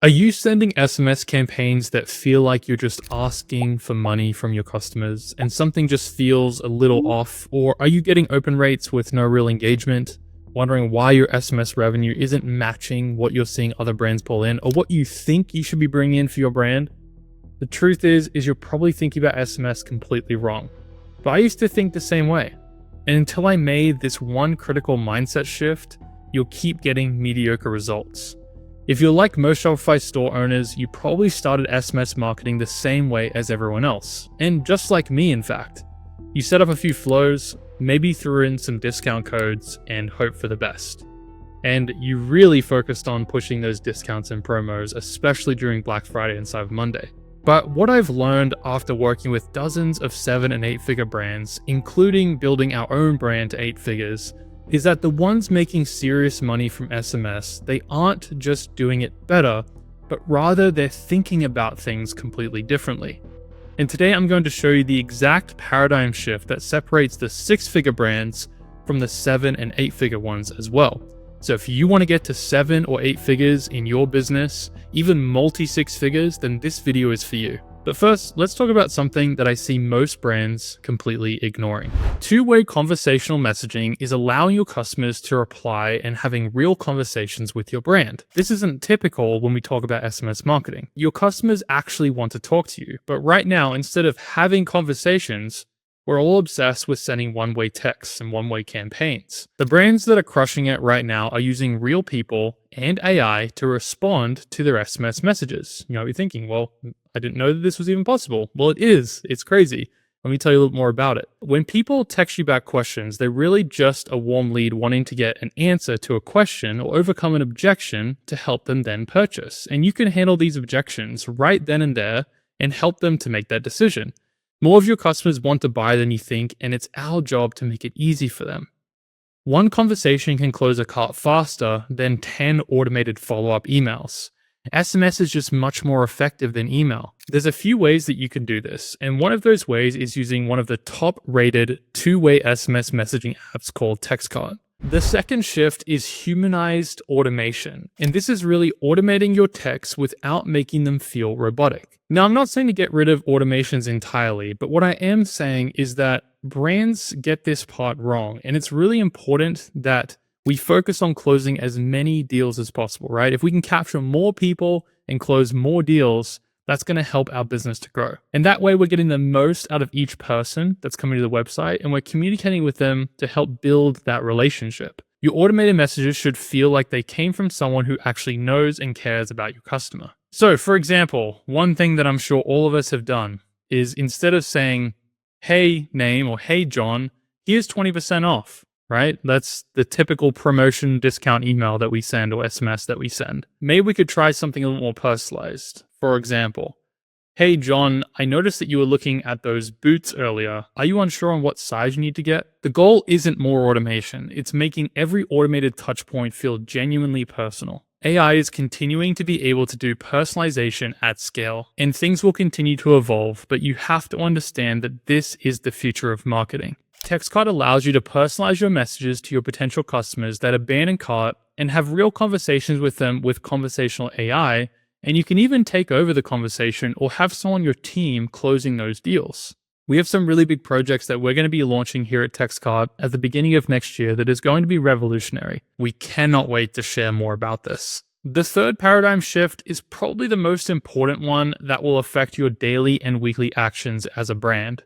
Are you sending SMS campaigns that feel like you're just asking for money from your customers and something just feels a little off? Or are you getting open rates with no real engagement, wondering why your SMS revenue isn't matching what you're seeing other brands pull in or what you think you should be bringing in for your brand? The truth is you're probably thinking about SMS completely wrong. But I used to think the same way. And until I made this one critical mindset shift, you'll keep getting mediocre results. If you're like most Shopify store owners, you probably started SMS marketing the same way as everyone else. And just like me, in fact. You set up a few flows, maybe threw in some discount codes, and hope for the best. And you really focused on pushing those discounts and promos, especially during Black Friday and Cyber Monday. But what I've learned after working with dozens of 7- and 8-figure brands, including building our own brand to 8 figures, is that the ones making serious money from SMS, they aren't just doing it better, but rather they're thinking about things completely differently. And today I'm going to show you the exact paradigm shift that separates the 6-figure brands from the 7- and 8-figure ones as well. So if you want to get to 7 or 8 figures in your business, even multi-6 figures, then this video is for you. But first, let's talk about something that I see most brands completely ignoring. Two-way conversational messaging is allowing your customers to reply and having real conversations with your brand. This isn't typical when we talk about SMS marketing. Your customers actually want to talk to you, but right now, instead of having conversations, we're all obsessed with sending one-way texts and one-way campaigns. The brands that are crushing it right now are using real people and AI to respond to their SMS messages. You might be thinking, well, I didn't know that this was even possible. Well, it is. It's crazy. Let me tell you a little more about it. When people text you back questions, they're really just a warm lead wanting to get an answer to a question or overcome an objection to help them then purchase. And you can handle these objections right then and there and help them to make that decision. More of your customers want to buy than you think, and it's our job to make it easy for them. One conversation can close a cart faster than 10 automated follow-up emails. SMS is just much more effective than email. There's a few ways that you can do this, and one of those ways is using one of the top-rated two-way SMS messaging apps called TxtCart. The second shift is Humanized Automation, and this is really automating your texts without making them feel robotic. Now, I'm not saying to get rid of automations entirely, but what I am saying is that brands get this part wrong, and it's really important that we focus on closing as many deals as possible, right? If we can capture more people and close more deals, that's going to help our business to grow. And that way we're getting the most out of each person that's coming to the website, and we're communicating with them to help build that relationship. Your automated messages should feel like they came from someone who actually knows and cares about your customer. So for example, one thing that I'm sure all of us have done is instead of saying, hey name or hey John, here's 20% off. Right? That's the typical promotion discount email that we send or SMS that we send. Maybe we could try something a little more personalized. For example, hey John, I noticed that you were looking at those boots earlier. Are you unsure on what size you need to get? The goal isn't more automation. It's making every automated touch point feel genuinely personal. AI is continuing to be able to do personalization at scale, and things will continue to evolve, but you have to understand that this is the future of marketing. TxtCart allows you to personalize your messages to your potential customers that abandon cart and have real conversations with them with conversational AI, and you can even take over the conversation or have someone on your team closing those deals. We have some really big projects that we're going to be launching here at TxtCart at the beginning of next year that is going to be revolutionary. We cannot wait to share more about this. The third paradigm shift is probably the most important one that will affect your daily and weekly actions as a brand.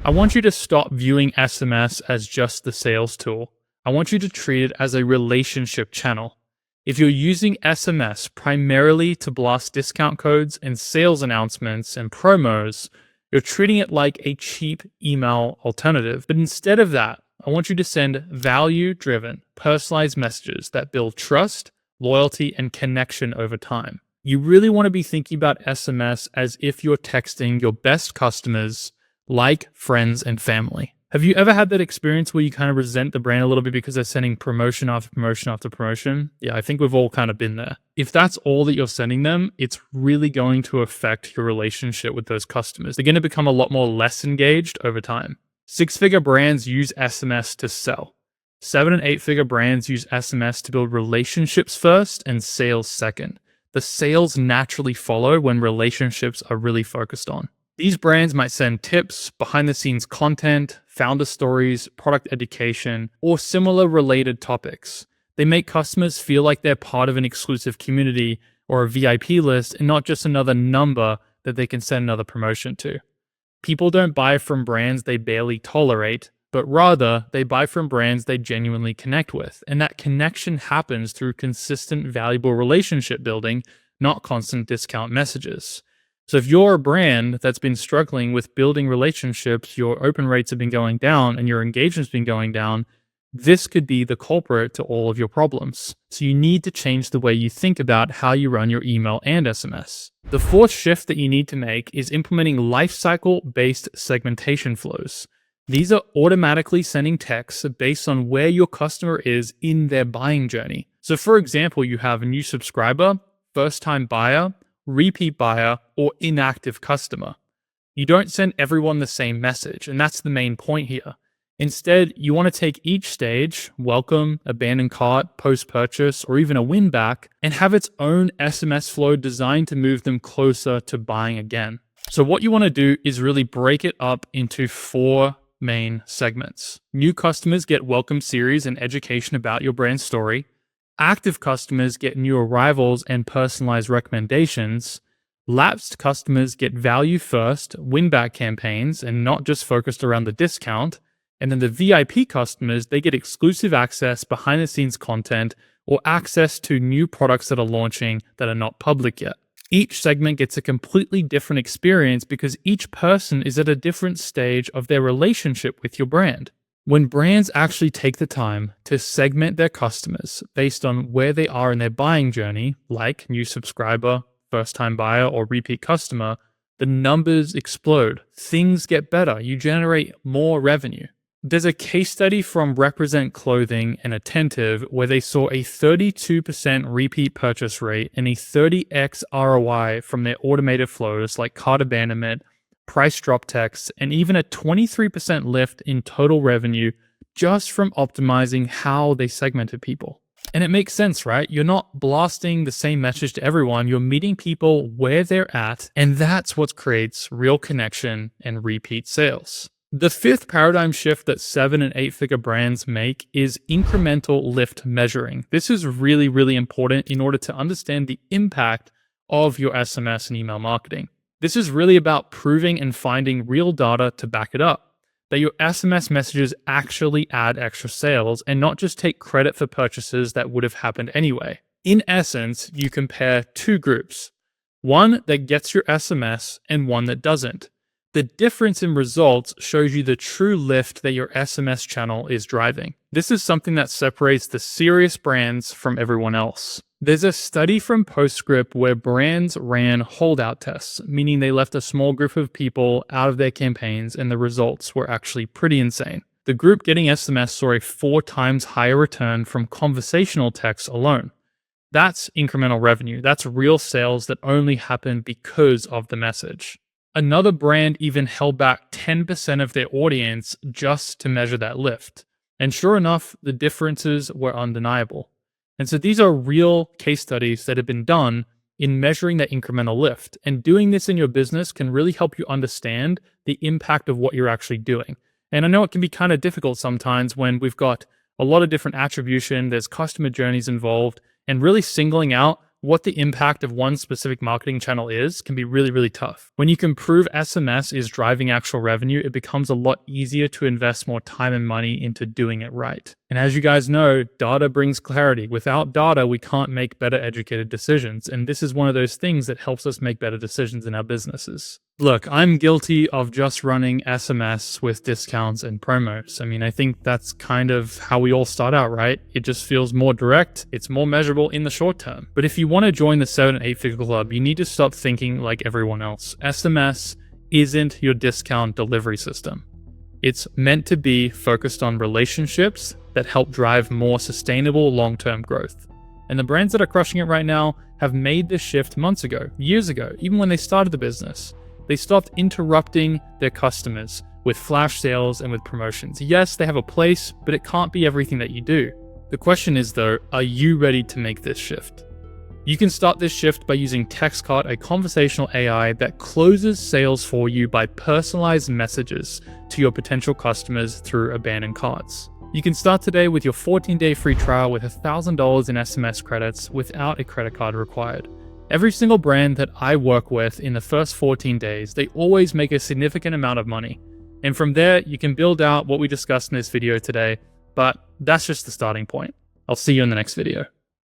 I want you to stop viewing SMS as just the sales tool. I want you to treat it as a relationship channel. If you're using SMS primarily to blast discount codes and sales announcements and promos, you're treating it like a cheap email alternative. But instead of that, I want you to send value-driven, personalized messages that build trust, loyalty, and connection over time. You really want to be thinking about SMS as if you're texting your best customers like friends and family. Have you ever had that experience where you kind of resent the brand a little bit because they're sending promotion after promotion after promotion? Yeah, I think we've all kind of been there. If that's all that you're sending them, it's really going to affect your relationship with those customers. They're going to become a lot more less engaged over time. 6-figure brands use SMS to sell. 7- and 8-figure brands use SMS to build relationships first and sales second. the sales naturally follow when relationships are really focused on. These brands might send tips, behind the scenes content, founder stories, product education, or similar related topics. They make customers feel like they're part of an exclusive community or a VIP list and not just another number that they can send another promotion to. People don't buy from brands they barely tolerate, but rather they buy from brands they genuinely connect with. And that connection happens through consistent, valuable relationship building, not constant discount messages. So if you're a brand that's been struggling with building relationships, your open rates have been going down and your engagement's been going down, this could be the culprit to all of your problems. So you need to change the way you think about how you run your email and SMS. The fourth shift that you need to make is implementing lifecycle-based segmentation flows. These are automatically sending texts based on where your customer is in their buying journey. So for example, you have a new subscriber, first-time buyer, repeat buyer, or inactive customer. You don't send everyone the same message, and that's the main point here. Instead, you want to take each stage, welcome, abandon cart, post-purchase, or even a win back, and have its own SMS flow designed to move them closer to buying again. So what you want to do is really break it up into 4 main segments. New customers get welcome series and education about your brand story. Active customers get new arrivals and personalized recommendations. Lapsed customers get value first, win-back campaigns, and not just focused around the discount. And then the VIP customers, they get exclusive access, behind-the-scenes content, or access to new products that are launching that are not public yet. Each segment gets a completely different experience because each person is at a different stage of their relationship with your brand. When brands actually take the time to segment their customers based on where they are in their buying journey, like new subscriber, first-time buyer, or repeat customer, the numbers explode. Things get better. You generate more revenue. There's a case study from Represent Clothing and Attentive where they saw a 32% repeat purchase rate and a 30x ROI from their automated flows like cart abandonment, price drop text, and even a 23% lift in total revenue just from optimizing how they segmented people. And it makes sense, right? You're not blasting the same message to everyone. You're meeting people where they're at, and that's what creates real connection and repeat sales. The fifth paradigm shift that 7- and 8-figure brands make is incremental lift measuring. This is really, really important in order to understand the impact of your SMS and email marketing. This is really about proving and finding real data to back it up, that your SMS messages actually add extra sales and not just take credit for purchases that would have happened anyway. In essence, you compare 2 groups, one that gets your SMS and one that doesn't. The difference in results shows you the true lift that your SMS channel is driving. This is something that separates the serious brands from everyone else. There's a study from Postscript where brands ran holdout tests, meaning they left a small group of people out of their campaigns, and the results were actually pretty insane. The group getting SMS saw a 4 times higher return from conversational text alone. That's incremental revenue. That's real sales that only happen because of the message. Another brand even held back 10% of their audience just to measure that lift. And sure enough, the differences were undeniable. And so these are real case studies that have been done in measuring that incremental lift. And doing this in your business can really help you understand the impact of what you're actually doing. And I know it can be kind of difficult sometimes when we've got a lot of different attribution, there's customer journeys involved, and really singling out what the impact of one specific marketing channel is can be really, really tough. When you can prove SMS is driving actual revenue, it becomes a lot easier to invest more time and money into doing it right. And as you guys know, data brings clarity. Without data, we can't make better educated decisions. And this is one of those things that helps us make better decisions in our businesses. Look, I'm guilty of just running SMS with discounts and promos. I mean, I think that's kind of how we all start out, right? It just feels more direct. It's more measurable in the short term. But if you want to join the 7- and 8-figure club, you need to stop thinking like everyone else. SMS isn't your discount delivery system. It's meant to be focused on relationships that help drive more sustainable long-term growth. And the brands that are crushing it right now have made this shift months ago, years ago, even when they started the business. They stopped interrupting their customers with flash sales and with promotions. Yes, they have a place, but it can't be everything that you do. The question is though, are you ready to make this shift? You can start this shift by using TxtCart, a conversational AI that closes sales for you by personalized messages to your potential customers through abandoned carts. You can start today with your 14-day free trial with $1,000 in SMS credits without a credit card required. Every single brand that I work with in the first 14 days, they always make a significant amount of money. And from there, you can build out what we discussed in this video today, but that's just the starting point. I'll see you in the next video.